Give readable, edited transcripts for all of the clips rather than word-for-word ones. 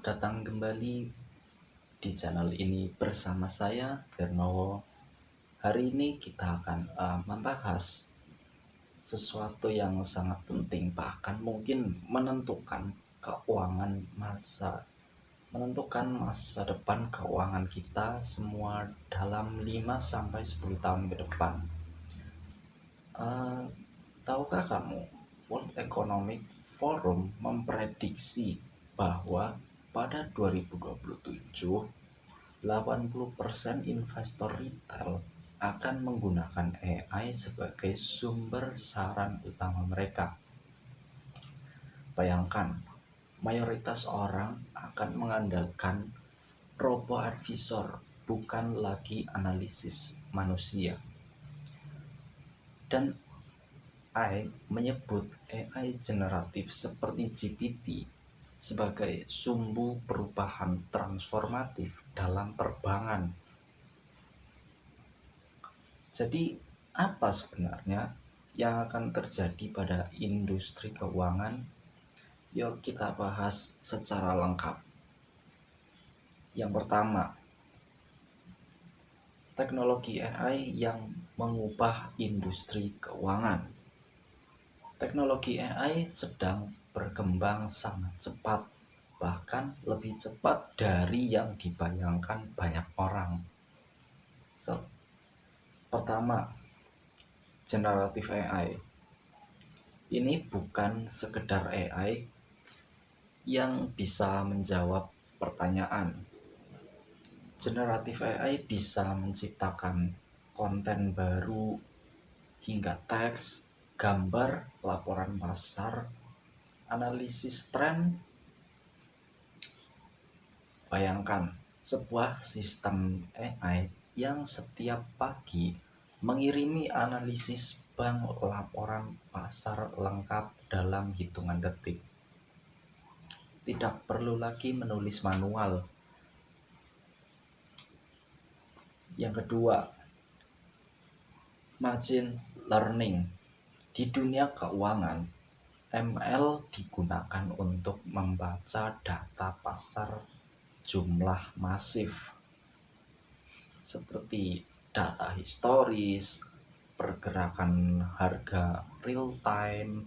datang kembali di channel ini bersama saya, Hernowo. Hari ini kita akan membahas sesuatu yang sangat penting, bahkan mungkin menentukan masa depan keuangan kita semua dalam 5 sampai 10 tahun ke depan. Tahukah kamu, World Economic Forum memprediksi bahwa pada 2027, 80% investor retail akan menggunakan AI sebagai sumber saran utama mereka. Bayangkan, mayoritas orang akan mengandalkan robo-advisor, bukan lagi analisis manusia. Dan menyebut AI generatif seperti GPT sebagai sumbu perubahan transformatif dalam perbankan. Jadi, apa sebenarnya yang akan terjadi pada industri keuangan? Yuk kita bahas secara lengkap. Yang pertama, teknologi AI yang mengubah industri keuangan. Teknologi AI sedang berkembang sangat cepat, bahkan lebih cepat dari yang dibayangkan banyak orang. Pertama, generatif AI. Ini bukan sekedar AI yang bisa menjawab pertanyaan. Generatif AI bisa menciptakan konten baru hingga teks, gambar, laporan pasar, analisis tren. Bayangkan sebuah sistem AI yang setiap pagi mengirimi analisis bank laporan pasar lengkap dalam hitungan detik. Tidak perlu lagi menulis manual. Yang kedua, machine learning. Di dunia keuangan, ML digunakan untuk membaca data pasar jumlah masif seperti data historis, pergerakan harga real time,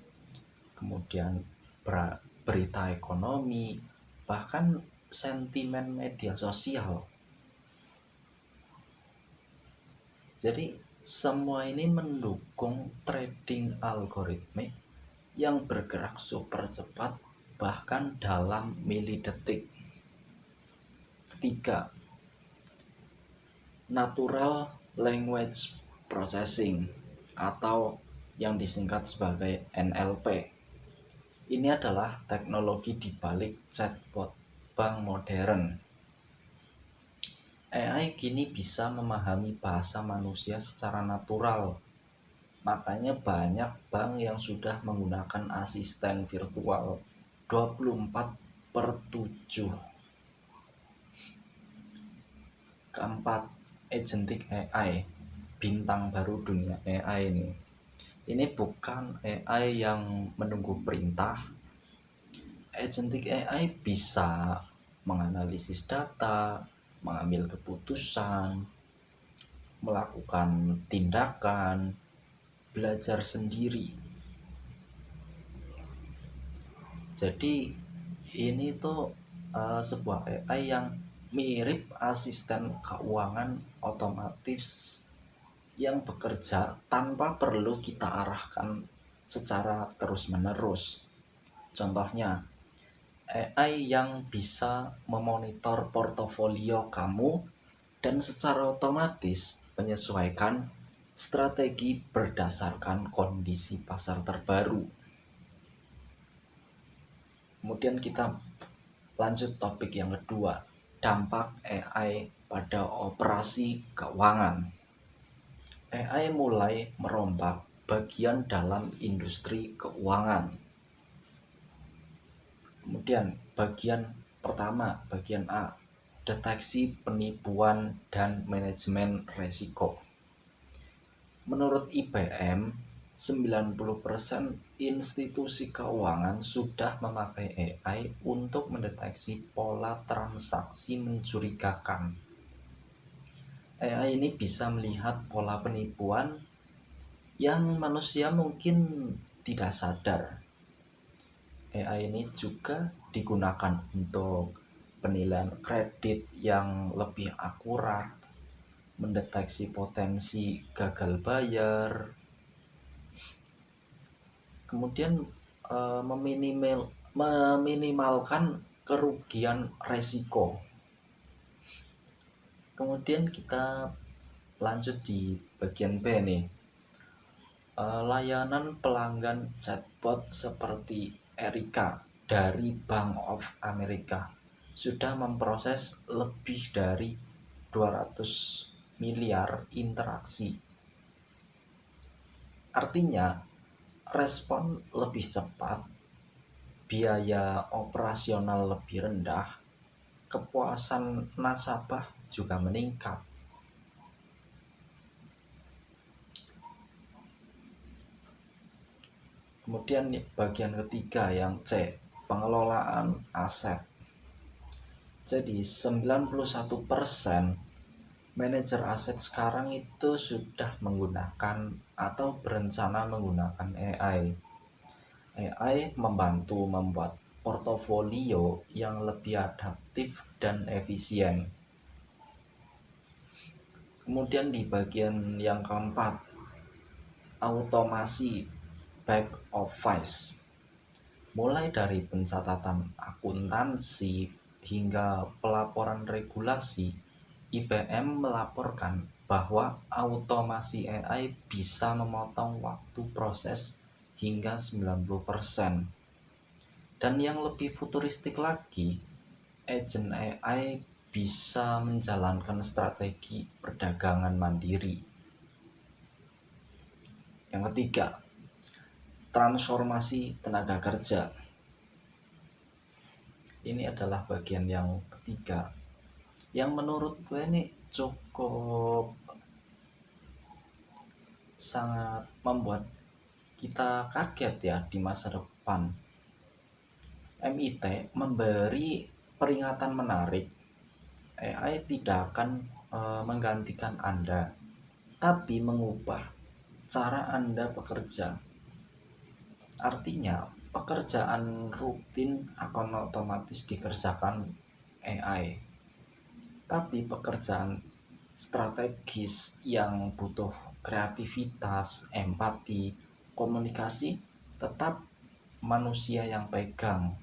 kemudian berita ekonomi, bahkan sentimen media sosial. Jadi semua ini mendukung trading algoritmik yang bergerak super cepat, bahkan dalam milidetik. Ketiga, natural language processing atau yang disingkat sebagai NLP. Ini adalah teknologi di balik chatbot bank modern. AI kini bisa memahami bahasa manusia secara natural. Makanya banyak bank yang sudah menggunakan asisten virtual 24/7. Keempat, agentic AI, bintang baru dunia AI ini. Ini bukan AI yang menunggu perintah. Agentic AI bisa menganalisis data, mengambil keputusan, melakukan tindakan, belajar sendiri. Jadi ini tuh sebuah AI yang mirip asisten keuangan otomatis yang bekerja tanpa perlu kita arahkan secara terus-menerus. Contohnya, AI yang bisa memonitor portofolio kamu dan secara otomatis menyesuaikan strategi berdasarkan kondisi pasar terbaru. Kemudian kita lanjut topik yang kedua, dampak AI pada operasi keuangan. AI mulai merombak bagian dalam industri keuangan. Kemudian bagian pertama, bagian A, deteksi penipuan dan manajemen resiko. Menurut IBM, 90% institusi keuangan sudah memakai AI untuk mendeteksi pola transaksi mencurigakan. AI ini bisa melihat pola penipuan yang manusia mungkin tidak sadar. AI ini juga digunakan untuk penilaian kredit yang lebih akurat, mendeteksi potensi gagal bayar, kemudian meminimalkan kerugian resiko. Kemudian kita lanjut di bagian B nih. Layanan pelanggan chatbot seperti Erika dari Bank of America sudah memproses lebih dari 200 miliar interaksi. Artinya, respon lebih cepat, biaya operasional lebih rendah, kepuasan nasabah juga meningkat. Kemudian bagian ketiga yang C, pengelolaan aset. Jadi 91% manajer aset sekarang itu sudah menggunakan atau berencana menggunakan AI. AI membantu membuat portofolio yang lebih adaptif dan efisien. Kemudian di bagian yang keempat, automasi back office. Mulai dari pencatatan akuntansi hingga pelaporan regulasi, IBM melaporkan bahwa automasi AI bisa memotong waktu proses hingga 90%. Dan yang lebih futuristik lagi, agent AI bisa menjalankan strategi perdagangan mandiri. Yang ketiga, transformasi tenaga kerja. Ini adalah bagian yang ketiga, yang menurut gue ini cukup sangat membuat kita kaget ya di masa depan. MIT memberi peringatan menarik, AI tidak akan menggantikan Anda, tapi mengubah cara Anda bekerja. Artinya, pekerjaan rutin akan otomatis dikerjakan AI. Tapi pekerjaan strategis yang butuh kreativitas, empati, komunikasi tetap manusia yang pegang.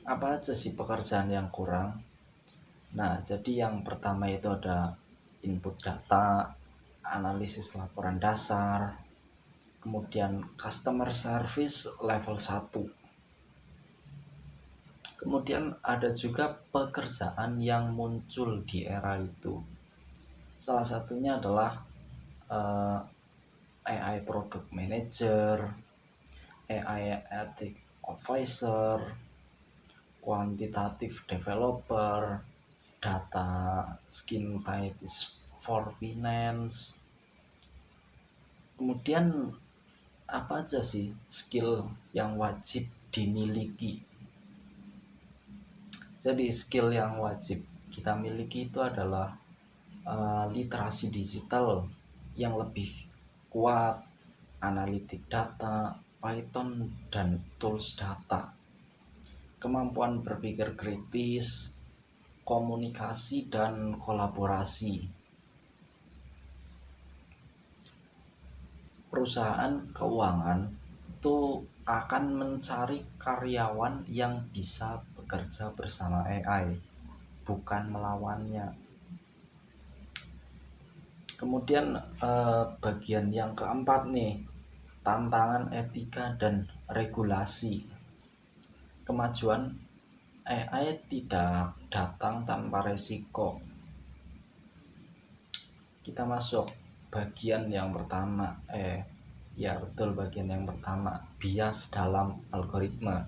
Apa aja sih pekerjaan yang kurang? Nah, jadi yang pertama itu ada input data, analisis laporan dasar, kemudian customer service level 1. Kemudian ada juga pekerjaan yang muncul di era itu. Salah satunya adalah AI Product Manager, AI Ethic Officer, Quantitative Developer, Data Scientist for Finance. Kemudian apa aja sih skill yang wajib dimiliki? Jadi skill yang wajib kita miliki itu adalah literasi digital yang lebih kuat, analitik data, Python dan tools data, kemampuan berpikir kritis, komunikasi dan kolaborasi. Perusahaan keuangan itu akan mencari karyawan yang bisa bekerja bersama AI, bukan melawannya. Kemudian bagian yang keempat nih, tantangan etika dan regulasi. Kemajuan AI tidak datang tanpa resiko. Kita masuk bagian yang pertama, bagian yang pertama, bias dalam algoritma.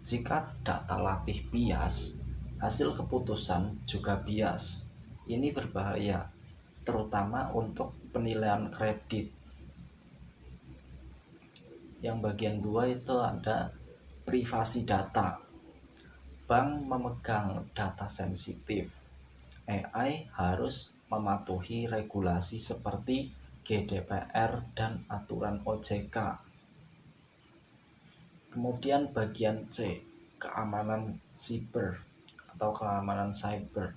Jika data latih bias, hasil keputusan juga bias. Ini berbahaya, terutama untuk penilaian kredit. Yang bagian 2 itu ada privasi data. Bank memegang data sensitif. AI harus mematuhi regulasi seperti GDPR dan aturan OJK. Kemudian bagian C, keamanan siber atau keamanan cyber.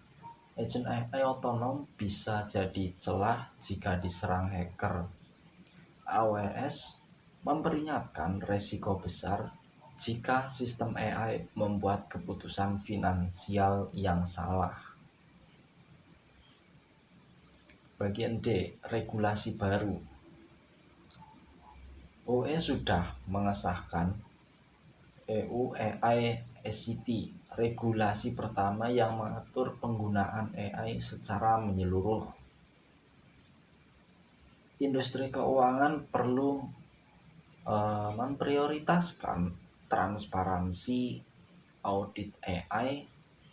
Agent AI otonom bisa jadi celah jika diserang hacker. AWS memperingatkan resiko besar jika sistem AI membuat keputusan finansial yang salah. Bagian D, regulasi baru. UE sudah mengesahkan EU AI ACT, regulasi pertama yang mengatur penggunaan AI secara menyeluruh. Industri keuangan perlu memprioritaskan transparansi, audit AI,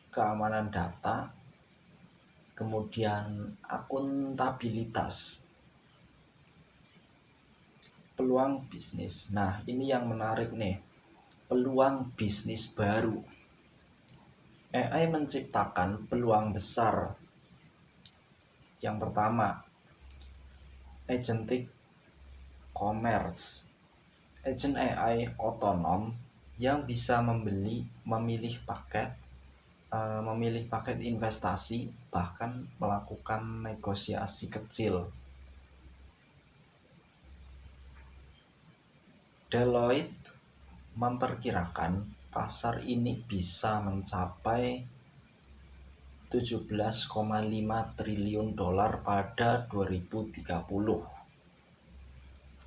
keamanan data, kemudian akuntabilitas, peluang bisnis. Nah, ini yang menarik nih, peluang bisnis baru. AI menciptakan peluang besar. Yang pertama, agentic commerce. Agent AI otonom yang bisa memilih paket investasi, bahkan melakukan negosiasi kecil. Deloitte memperkirakan pasar ini bisa mencapai 17,5 triliun dolar pada 2030.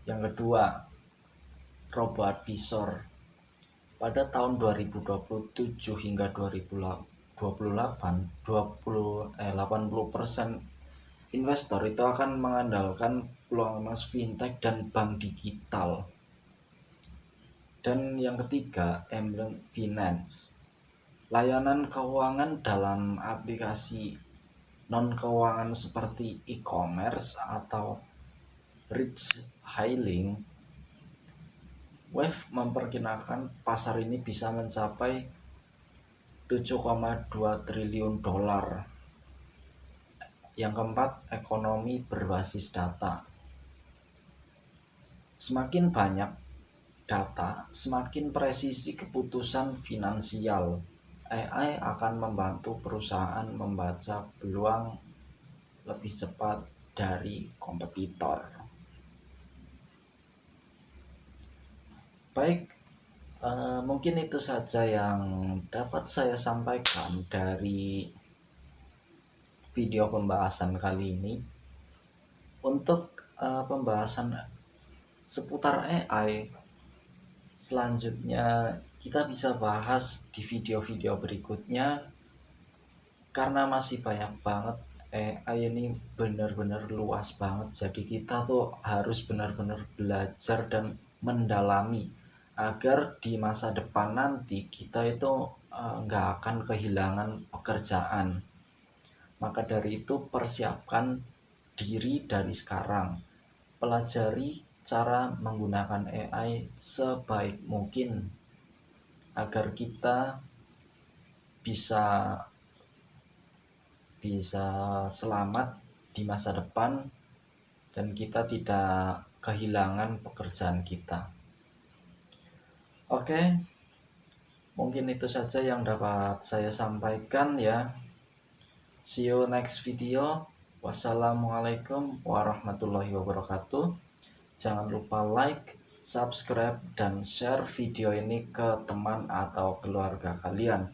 Yang kedua, RoboAdvisor. Pada tahun 2027 hingga 2028, 80% investor itu akan mengandalkan peluang emas fintech dan bank digital. Dan yang ketiga, Emblem Finance. Layanan keuangan dalam aplikasi non-keuangan seperti e-commerce atau ride hailing. Wave memperkirakan pasar ini bisa mencapai 7,2 triliun dolar. Yang keempat, ekonomi berbasis data. Semakin banyak data, semakin presisi keputusan finansial. AI akan membantu perusahaan membaca peluang lebih cepat dari kompetitor. Baik, mungkin itu saja yang dapat saya sampaikan dari video pembahasan kali ini. Untuk pembahasan seputar AI selanjutnya kita bisa bahas di video-video berikutnya, karena masih banyak banget. AI ini benar-benar luas banget, jadi kita tuh harus benar-benar belajar dan mendalami agar di masa depan nanti kita itu nggak akan kehilangan pekerjaan. Maka dari itu persiapkan diri dari sekarang, pelajari cara menggunakan AI sebaik mungkin agar kita bisa selamat di masa depan dan kita tidak kehilangan pekerjaan kita. Oke, mungkin itu saja yang dapat saya sampaikan ya. See you next video. Wassalamualaikum warahmatullahi wabarakatuh. Jangan lupa like, subscribe, dan share video ini ke teman atau keluarga kalian.